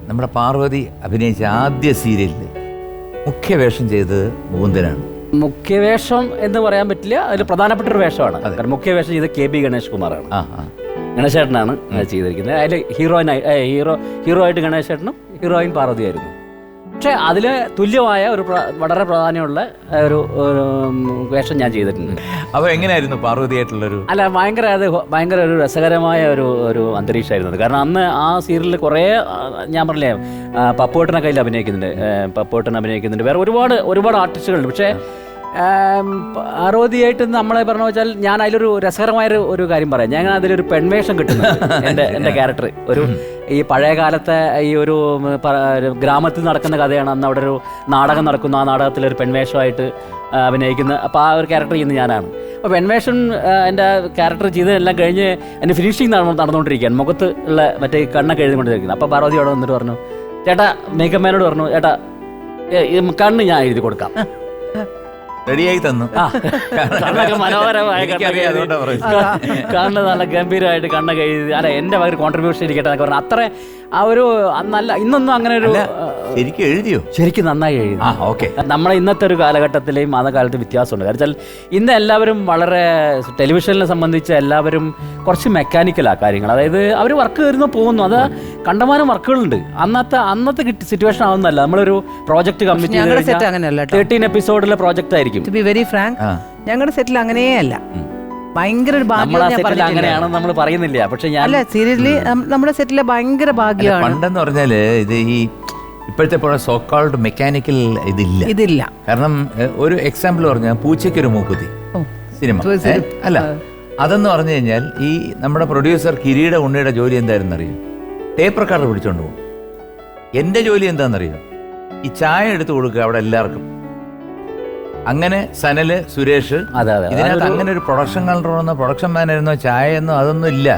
നമ്മുടെ പാർവതി അഭിനയിച്ച ആദ്യ സീരിയലിൽ മുഖ്യ വേഷം ചെയ്തത് മുകുന്ദനാണ്. മുഖ്യവേഷം എന്ന് പറയാൻ പറ്റില്ല, അതിൽ പ്രധാനപ്പെട്ട ഒരു വേഷമാണ്. കാരണം മുഖ്യവേഷം ചെയ്ത് കെ ബി ഗണേഷ് കുമാറാണ്. ഗണേശേട്ടനാണ് ചെയ്തിരിക്കുന്നത്. അതിൽ ഹീറോ ആയിട്ട് ഗണേശേട്ടനും ഹീറോയിൻ പാർവതിയായിരുന്നു. പക്ഷേ അതിൽ തുല്യമായ ഒരു വളരെ പ്രാധാന്യമുള്ള ഒരു വേഷം ഞാൻ ചെയ്തിട്ടുണ്ട്. അപ്പോൾ എങ്ങനെയായിരുന്നു പാർവതിയായിട്ടുള്ളൊരു? അല്ല, ഭയങ്കര ഒരു രസകരമായ ഒരു അന്തരീക്ഷമായിരുന്നു. കാരണം അന്ന് ആ സീരിയലിൽ കുറേ, ഞാൻ പറഞ്ഞില്ലേ, പപ്പുവേട്ടനെ കയ്യിൽ അഭിനയിക്കുന്നുണ്ട്, വേറെ ഒരുപാട് ആർട്ടിസ്റ്റുകളുണ്ട്. പക്ഷേ പാർവതിയായിട്ട് നമ്മളെ പറഞ്ഞു വെച്ചാൽ ഞാൻ അതിലൊരു രസകരമായൊരു കാര്യം പറയാം. ഞാൻ അതിലൊരു പെൺവേഷം കിട്ടുന്നുണ്ട്. എൻ്റെ ക്യാരക്ടർ ഈ പഴയ കാലത്തെ ഈ ഒരു ഗ്രാമത്തിൽ നടക്കുന്ന കഥയാണ്. അന്ന് അവിടെ ഒരു നാടകം നടക്കുന്നു. ആ നാടകത്തിലൊരു പെൺവേഷമായിട്ട് അഭിനയിക്കുന്ന, അപ്പോൾ ആ ഒരു ക്യാരക്ടർ ചെയ്യുന്നത് ഞാനാണ്. അപ്പോൾ പെൺവേഷം എൻ്റെ ക്യാരക്ടർ ചെയ്തതെല്ലാം കഴിഞ്ഞ് എൻ്റെ ഫിനിഷിങ് നടന്നുകൊണ്ടിരിക്കുകയാണ്. മുഖത്ത് ഉള്ള മറ്റേ കണ്ണൊക്കെ എഴുതിക്കൊണ്ടിരിക്കുന്നത്. അപ്പോൾ പാർവതി അവിടെ വന്നിട്ട് പറഞ്ഞു, ചേട്ടാ, മേക്കപ്പ് മാനോട് പറഞ്ഞു, ചേട്ടാ കണ്ണ് ഞാൻ എഴുതി കൊടുക്കാം. റെഡിയായി തന്നു. മനോഹരമായ കണ്ണ് നല്ല ഗംഭീരമായിട്ട് കണ്ണൊക്കെ എഴുതി. അല്ല, എൻ്റെ ഒരു കോൺട്രിബ്യൂഷൻ ഇരിക്കട്ടെ എന്നൊക്കെ പറഞ്ഞു. അത്ര ആ ഒരു നല്ല, ഇന്നൊന്നും അങ്ങനെ ഒരു ശരിക്കും എഴുതിയോ? ശരിക്കും നന്നായി എഴുതി. ഓക്കെ. നമ്മളെ ഇന്നത്തെ ഒരു കാലഘട്ടത്തിലെയും ആ കാലത്ത് വ്യത്യാസമുണ്ട്. കാരണം വെച്ചാൽ ഇന്ന് എല്ലാവരും വളരെ ടെലിവിഷനെ സംബന്ധിച്ച് എല്ലാവരും കുറച്ച് മെക്കാനിക്കലാണ് കാര്യങ്ങൾ. അതായത് അവർ വർക്ക് വരുന്നു പോകുന്നു, അത് കണ്ടമാനം വർക്കുകളുണ്ട്. അന്നത്തെ സിറ്റുവേഷൻ ആവുന്നല്ല. നമ്മളൊരു പ്രോജക്റ്റ് കമ്മിറ്റ് 13 എപ്പിസോഡിലെ പ്രോജക്റ്റ് ആയിരിക്കും. ടു ബി വെരി ഫ്രാങ്ക്, ഞങ്ങളുടെ സെറ്റിൽ അങ്ങനെയേ അല്ല. ഭയങ്കര ഒരു ഭാഗ്യം. അങ്ങനെയാണെന്ന് നമ്മൾ പറയുന്നില്ല, പക്ഷെ അല്ല, സീരിയസ്ലി നമ്മുടെ സെറ്റിലെ ഭയങ്കര ഭാഗ്യമാണ്. പണ്ടെന്ന് പറഞ്ഞാല് ഇത് ഈ ഇപ്പോഴത്തെ പോലെ സോ കോൾഡ് മെക്കാനിക്കൽ ഇതില്ല. കാരണം ഒരു എക്സാമ്പിൾ പറഞ്ഞാൽ പൂച്ചയ്ക്കൊരു മൂക്കുത്തി സിനിമ അല്ല, അതെന്ന് പറഞ്ഞു കഴിഞ്ഞാൽ ഈ നമ്മുടെ പ്രൊഡ്യൂസർ കിരീട ഉണ്ണിയുടെ ജോലി എന്തായിരുന്നു അറിയോ? ടേപ്പ് റെക്കോർഡർ പിടിച്ചോണ്ട് പോകും. എൻ്റെ ജോലി എന്താണെന്നറിയോ? ഈ ചായ എടുത്തു കൊടുക്കുക അവിടെ എല്ലാവർക്കും. അങ്ങനെ സനല്, സുരേഷ്, ഇതിനകത്ത് അങ്ങനെ ഒരു പ്രൊഡക്ഷൻ കൺട്രോളെന്നോ പ്രൊഡക്ഷൻ മാനേജറെന്നോ ചായയെന്നോ അതൊന്നും ഇല്ല.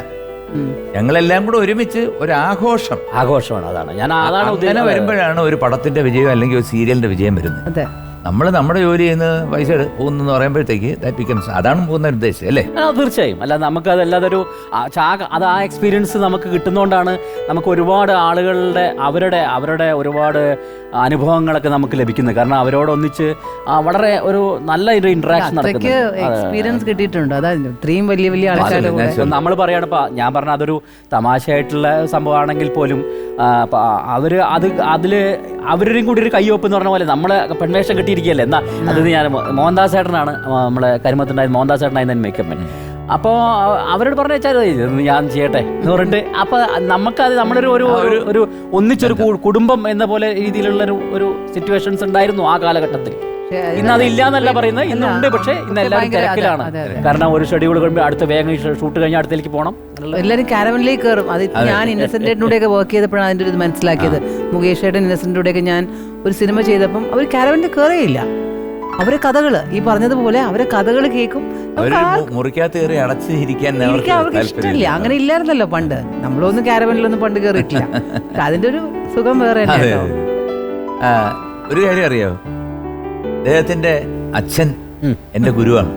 ഞങ്ങളെല്ലാം കൂടെ ഒരുമിച്ച് ഒരു ആഘോഷമാണ്. അതാണ് വരുമ്പോഴാണ് ഒരു പടത്തിന്റെ വിജയം അല്ലെങ്കിൽ ഒരു സീരിയലിന്റെ വിജയം വരുന്നത്. നമ്മൾ നമ്മുടെ ജോലി ചെയ്യുന്ന പൈസ പോകുന്നെന്ന് പറയുമ്പോഴത്തേക്ക് ദാറ്റ് ബിക്കംസ്, അതാണ് പോകുന്ന ഉദ്ദേശം അല്ലേ? തീർച്ചയായും. അല്ല, നമുക്ക് അതല്ലാതെ ഒരു അത് ആ എക്സ്പീരിയൻസ് നമുക്ക് കിട്ടുന്നതുകൊണ്ടാണ് നമുക്ക് ഒരുപാട് ആളുകളുടെ അവരുടെ ഒരുപാട് അനുഭവങ്ങളൊക്കെ നമുക്ക് ലഭിക്കുന്നത്. കാരണം അവരോടൊന്നിച്ച് വളരെ ഒരു നല്ല ഒരു ഇന്ററാക്ഷൻ എക്സ്പീരിയൻസ് കിട്ടിയിട്ടുണ്ട്. അതായത് ഇത്രയും വലിയ ആൾക്കാർ നമ്മൾ പറയാണ്, ഞാൻ പറഞ്ഞ അതൊരു തമാശയായിട്ടുള്ള സംഭവമാണെങ്കിൽ പോലും അവരുടെയും കൂടി ഒരു കയ്യൊപ്പ് എന്ന് പറഞ്ഞ പോലെ നമ്മളെ പെൺവേഷം കിട്ടിയിരിക്കുകയല്ലേ. എന്നാ അത് ഞാൻ മോഹൻദാസ് ചേട്ടനാണ്, നമ്മളെ കരിമത്തുണ്ടായത് മോഹൻദാസ് ചേട്ടനായിരുന്നു മേക്കപ്പ് മാൻ. അപ്പോൾ അവരോട് പറഞ്ഞു വെച്ചാൽ ഞാൻ ചെയ്യട്ടെ എന്ന് പറഞ്ഞിട്ട്, അപ്പോൾ നമുക്കത് നമ്മളൊരു ഒരു ഒന്നിച്ചൊരു കുടുംബം എന്ന പോലെ രീതിയിലുള്ള ഒരു സിറ്റുവേഷൻസ് ഉണ്ടായിരുന്നു ആ കാലഘട്ടത്തിൽ. ഇന്ന് അത് ഇല്ലാന്നല്ല പറയുന്നത്, ഇന്നുണ്ട്. പക്ഷേ ഇന്ന് എല്ലാവരും തിരക്കിലാണ്. കാരണം ഒരു ഷെഡ്യൂൾ കഴിയുമ്പോൾ അടുത്ത വേഗം ഷൂട്ട് കഴിഞ്ഞാൽ അടുത്തേക്ക് പോകണം. എല്ലാവരും കാരവനിലേക്ക് കയറും. അത് ഞാൻ ഇന്നസെന്റിനൂടെയൊക്കെ വർക്ക് ചെയ്തപ്പോഴാണ് അതിൻ്റെ ഒരു മനസ്സിലാക്കിയത്. മുകേഷ് ഏട്ടൻ ഇന്നസെന്റിലൂടെയൊക്കെ ഞാൻ ഒരു സിനിമ ചെയ്തപ്പം അവർ കാരവനിൽ കയറിയില്ല. അവരെ കഥകള് ഈ പറഞ്ഞതുപോലെ അവരെ കഥകൾ കേൾക്കും. അവർക്ക് ഇഷ്ടമില്ല. അങ്ങനെ ഇല്ലായിരുന്നല്ലോ പണ്ട്. നമ്മളൊന്നും കാരവനിലൊന്നും പണ്ട് കയറിയിട്ടില്ല. അതിന്റെ ഒരു സുഖം വേറെ. ഒരു കാര്യം അറിയോ? അദ്ദേഹത്തിന്റെ അച്ഛൻ എന്റെ ഗുരുവാണ്.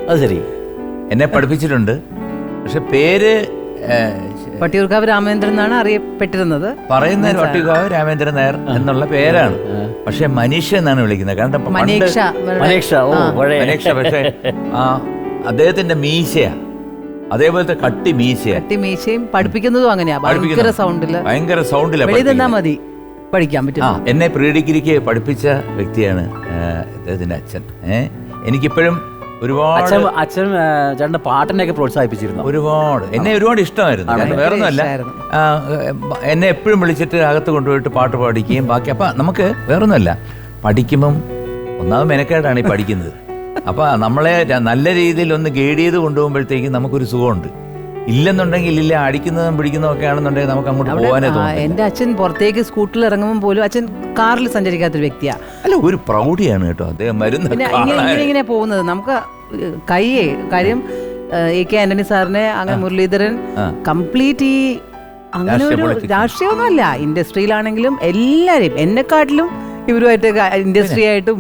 അത് ശരി, എന്നെ പഠിപ്പിച്ചിട്ടുണ്ട്. പക്ഷെ പേര് വട്ടിയൂർക്കാവ് രാമേന്ദ്രൻ എന്നാണ് അറിയപ്പെട്ടിരുന്നത്. പറയുന്ന വട്ടിയൂർക്കാവ് രാമേന്ദ്രൻ നായർ എന്നുള്ള പേരാണ്. പക്ഷെ മനീഷ എന്നാണ് വിളിക്കുന്നത്. കാരണം മനീഷ. പക്ഷെ അദ്ദേഹത്തിന്റെ മീശയാ, അതേപോലത്തെ കട്ടി മീശയും പഠിപ്പിക്കുന്നതും അങ്ങനെയാ. ഭയങ്കര സൗണ്ടിലാ മതി പഠിക്കാൻ പറ്റും. എന്നെ പ്രീ ഡിഗ്രിക്ക് പഠിപ്പിച്ച വ്യക്തിയാണ് അദ്ദേഹത്തിന്റെ അച്ഛൻ. എനിക്കിപ്പോഴും ഒരുപാട് അച്ഛൻ ചേട്ടൻ്റെ പാട്ടിനെയൊക്കെ പ്രോത്സാഹിപ്പിച്ചിരുന്നു. എന്നെ ഒരുപാട് ഇഷ്ടമായിരുന്നു. വേറൊന്നുമല്ല, എന്നെ എപ്പോഴും വിളിച്ചിട്ട് അകത്ത് കൊണ്ടുപോയിട്ട് പാട്ട് പാടിക്കുകയും ബാക്കി. അപ്പം നമുക്ക് വേറൊന്നുമല്ല, പഠിക്കുമ്പം ഒന്നാമത് മെനക്കേടാണ് ഈ പഠിക്കുന്നത്. അപ്പം നമ്മളെ നല്ല രീതിയിൽ ഒന്ന് ഗൈഡ് ചെയ്ത് കൊണ്ടുപോകുമ്പോഴത്തേക്കും നമുക്കൊരു സുഖമുണ്ട്. ഇല്ലെന്നുണ്ടെങ്കിൽ ഇല്ല, അടിക്കുന്നതും പിടിക്കുന്നതും ഒക്കെ ആണെന്നുണ്ടെങ്കിൽ നമുക്ക് അങ്ങോട്ട് പോകാനേ തോന്നും. എന്റെ അച്ഛൻ പുറത്തേക്ക് സ്കൂട്ടറിൽ ഇറങ്ങുമ്പോൾ പോലും അച്ഛൻ കാറിൽ സഞ്ചരിക്കാത്തൊരു വ്യക്തിയാണ്. അല്ല, ഒരു പ്രൗഢിയാണ് കേട്ടോ അദ്ദേഹം. ഇങ്ങനെ പോകുന്നത് നമുക്ക് കാര്യം AK ആന്റണി സാറിനെ, അങ്ങനെ മുരളീധരൻ, കംപ്ലീറ്റ് ഈ അങ്ങനെ ഒരു രാഷ്ട്രീയമൊന്നുമല്ല, ഇൻഡസ്ട്രിയിലാണെങ്കിലും എല്ലാരെയും എന്നെക്കാട്ടിലും ഇവരുമായിട്ട് ഇൻഡസ്ട്രി ആയിട്ടും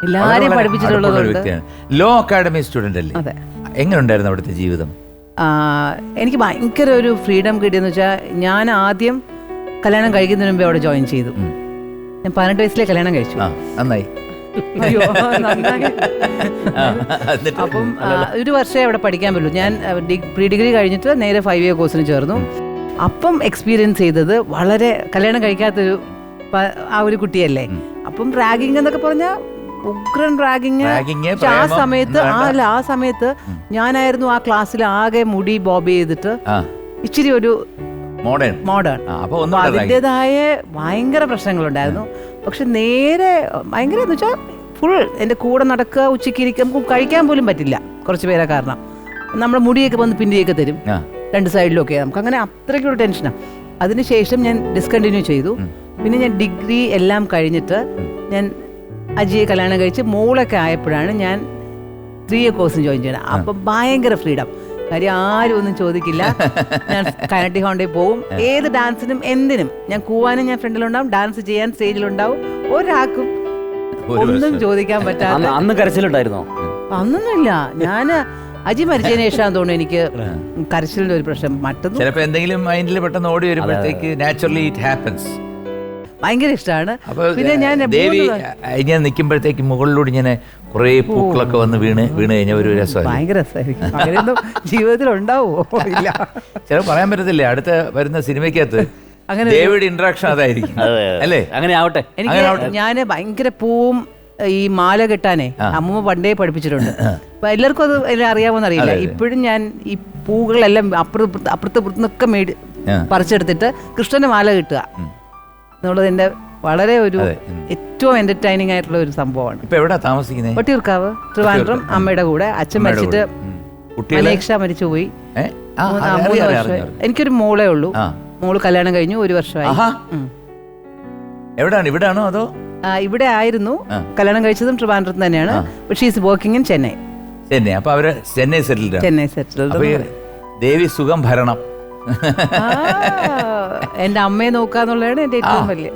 എല്ലാരെയും പഠിപ്പിച്ചിട്ടുള്ളതുകൊണ്ട്. ലോ അക്കാഡമി സ്റ്റുഡന്റ് അല്ലേ? അതെ. എങ്ങനെ ഉണ്ടായിരുന്നു അവിടുത്തെ ജീവിതം? എനിക്ക് ഭയങ്കര ഒരു ഫ്രീഡം കിട്ടിയെന്ന് വെച്ചാൽ, ഞാൻ ആദ്യം കല്യാണം കഴിക്കുന്നതിന് മുമ്പേ അവിടെ ജോയിൻ ചെയ്തു. ഞാൻ 18 വയസ്സിലെ കല്യാണം കഴിച്ചു. നന്നായി. അയ്യോ നന്നായി. അപ്പം 1 വർഷമേ അവിടെ പഠിക്കാൻ പറ്റുള്ളൂ. ഞാൻ പ്രീ ഡിഗ്രി കഴിഞ്ഞിട്ട് നേരെ 5 ഇയർ കോഴ്സിന് ചേർന്നു. അപ്പം എക്സ്പീരിയൻസ് ചെയ്തത് വളരെ കല്യാണം കഴിക്കാത്തൊരു ആ ഒരു കുട്ടിയല്ലേ. അപ്പം റാഗിങ് എന്നൊക്കെ പറഞ്ഞാൽ ഉഗ്രൻ റാഗിങ്. ആ സമയത്ത് ഞാനായിരുന്നു ആ ക്ലാസ്സിൽ ആകെ മുടി ബോബ് ചെയ്തിട്ട് ഇച്ചിരി ഒരു മോഡേൺ. അതിൻ്റെതായ ഭയങ്കര പ്രശ്നങ്ങളുണ്ടായിരുന്നു. പക്ഷെ നേരെ ഭയങ്കര എന്ന് വെച്ചാൽ ഫുൾ എൻ്റെ കൂടെ നടക്കുക, ഉച്ചയ്ക്ക് ഇരിക്കുക, നമുക്ക് കഴിക്കാൻ പോലും പറ്റില്ല കുറച്ച് പേരെ. കാരണം നമ്മുടെ മുടിയൊക്കെ വന്ന് പിന്നിയൊക്കെ തരും 2 സൈഡിലൊക്കെ. നമുക്ക് അങ്ങനെ അത്രയ്ക്കൊരു ടെൻഷനാണ്. അതിനുശേഷം ഞാൻ ഡിസ്കണ്ടിന്യൂ ചെയ്തു. പിന്നെ ഞാൻ ഡിഗ്രി എല്ലാം കഴിഞ്ഞിട്ട് ഞാൻ അജിയെ കല്യാണം കഴിച്ച് മോളൊക്കെ ആയപ്പോഴാണ് ഞാൻ 3 ഇയർ കോഴ്സിന് ജോയിൻ ചെയ്യണം. അപ്പം ഭയങ്കര ഫ്രീഡം. കാര്യം ആരും ഒന്നും ചോദിക്കില്ല. ഞാൻ കൈനറ്റിക് ഹോണ്ടയിൽ പോകും. ഏത് ഡാൻസിനും എന്തിനും ഞാൻ കൂവാനും ഞാൻ ഫ്രണ്ടിലുണ്ടാവും, ഡാൻസ് ചെയ്യാൻ സ്റ്റേജിലുണ്ടാവും. ഒരാൾക്കും ഒന്നും ചോദിക്കാൻ പറ്റാത്ത. അന്ന് കരച്ചിലുണ്ടായിരുന്നോ? അന്നൊന്നുമില്ല. ഞാൻ അജി മരിച്ചതിന് ശേഷം തോന്നുന്നു എനിക്ക് കരച്ചിലിന്റെ ഒരു പ്രശ്നം. മറ്റൊന്നും ചിലപ്പോൾ എന്തെങ്കിലും മൈൻഡിൽ പെട്ടെന്ന് ഓടി വരുമ്പോഴത്തേക്ക് നാച്ചുറലി ഇറ്റ് ഹാപ്പൻസ്. ഭയങ്കര ഇഷ്ടമാണ്. പിന്നെ ഞാൻ ദേവി ഇങ്ങനെ നിൽക്കുമ്പോഴത്തേക്ക് മുകളിലൂടെ ഇങ്ങനെ കുറെ പൂക്കളൊക്കെ വന്ന് വീണ് കഴിഞ്ഞ ഒരു രസം, ഭയങ്കര രസമായിരിക്കും. അങ്ങനെയൊന്നും ജീവിതത്തിൽ ഉണ്ടാവുമോ? ഇല്ല, ചില പറയാൻ പറ്റത്തില്ല. അടുത്ത വരുന്ന സിനിമയ്ക്കകത്ത് അങ്ങനെ ദേവിയുടെ ഇന്ററാക്ഷൻ അതായിരിക്കും അല്ലേ? അങ്ങനെ ആവട്ടെ. എനിക്ക് ഞാന് ഭയങ്കര പൂവും ഈ മാല കെട്ടാനേ അമ്മൂമ്മ പണ്ടേ പഠിപ്പിച്ചിട്ടുണ്ട്. അപ്പൊ എല്ലാവർക്കും അത് എല്ലാം അറിയാമോന്ന് അറിയില്ല. ഇപ്പോഴും ഞാൻ ഈ പൂക്കളെല്ലാം അപ്പുറത്തുനിന്നൊക്കെ പറിച്ചെടുത്തിട്ട് കൃഷ്ണന്റെ മാല കിട്ടുക എന്നുള്ളത് എന്റെ വളരെ ഒരു ഏറ്റവും എന്റർടൈനിങ് ആയിട്ടുള്ള ഒരു സംഭവമാണ്. ഇപ്പൊ എവിടെയാ താമസിക്കുന്നത്? വട്ടിയൂർക്കാവ്, ട്രിവാൻഡ്രം. അമ്മയുടെ കൂടെ. അച്ഛൻ മരിച്ചിട്ട് അനേക്ഷ മരിച്ചുപോയി. 3 വർഷം. എനിക്കൊരു മോളേ ഉള്ളൂ. മോള് കല്യാണം കഴിഞ്ഞു, 1 വർഷമായി. എവിടെയാണ്? ഇവിടെയാണോ അതോ? ഇവിടെ ആയിരുന്നു. കല്യാണം കഴിച്ചതും ട്രിവാൻഡ്രത്ത് തന്നെയാണ്. പക്ഷേ is working in Chennai. Chennai. അപ്പൊ അവര് ചെന്നൈ സെറ്റിൽഡ്. ദേവി സുഖം ഭരണം. എന്റെ അമ്മയെ നോക്കാന്നുള്ളതാണ് എന്റെ ഏറ്റവും വലിയ